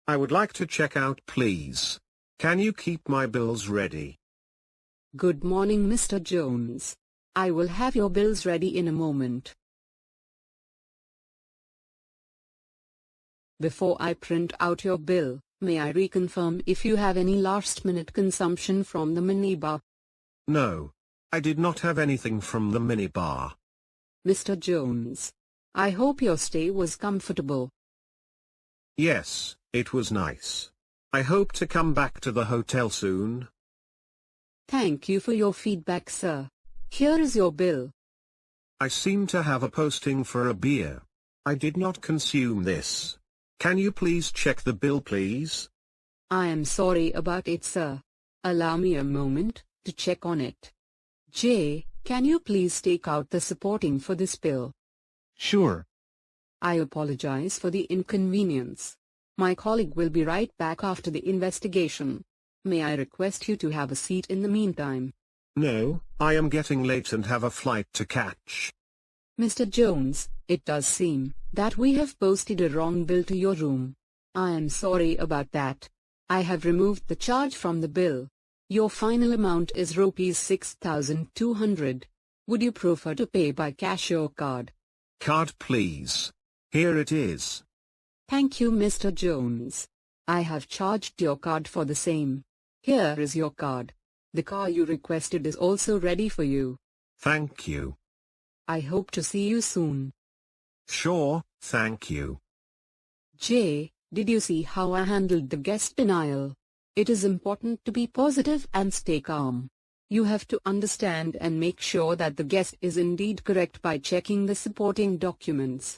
I would like to check out, please. Can you keep my bills ready? Good morning, Mr. Jones. I will have your bills ready in a moment. Before I print out your bill, may I reconfirm if you have any last-minute consumption from the minibar? No, I did not have anything from the minibar. Mr. Jones, I hope your stay was comfortable. Yes, it was nice. I hope to come back to the hotel soon. Thank you for your feedback, sir. Here is your bill. I seem to have a posting for a beer. I did not consume this. Can you please check the bill, please? I am sorry about it, sir. Allow me a moment to check on it. Jay, can you please take out the supporting for this bill? Sure. I apologize for the inconvenience. My colleague will be right back after the investigation. May I request you to have a seat in the meantime? No, I am getting late and have a flight to catch. Mr. Jones, it does seem that we have posted a wrong bill to your room. I am sorry about that. I have removed the charge from the bill. Your final amount is rupees 6,200. Would you prefer to pay by cash or card? Card, please. Here it is. Thank you, Mr. Jones. I have charged your card for the same. Here is your card. The car you requested is also ready for you. Thank you. I hope to see you soon. Sure, thank you. Jay, did you see how I handled the guest denial? It is important to be positive and stay calm. You have to understand and make sure that the guest is indeed correct by checking the supporting documents.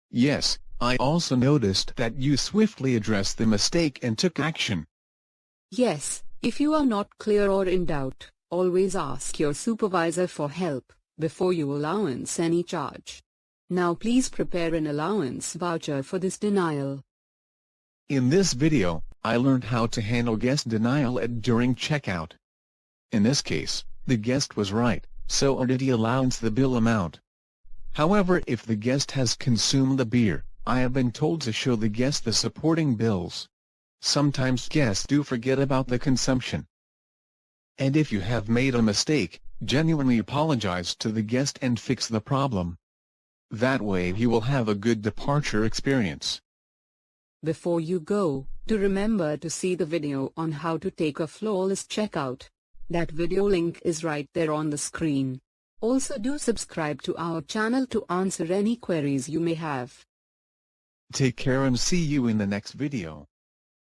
Yes, I also noticed that you swiftly addressed the mistake and took action. Yes, if you are not clear or in doubt, always ask your supervisor for help before you allowance any charge. Now please prepare an allowance voucher for this denial. In this video, I learned how to handle guest denial during checkout. In this case, the guest was right, so did he allowance the bill amount. However, if the guest has consumed the beer, I have been told to show the guest the supporting bills. Sometimes guests do forget about the consumption. And if you have made a mistake, genuinely apologize to the guest and fix the problem. That way he will have a good departure experience. Before you go, do remember to see the video on how to take a flawless checkout. That video link is right there on the screen. Also do subscribe to our channel to answer any queries you may have. Take care and see you in the next video.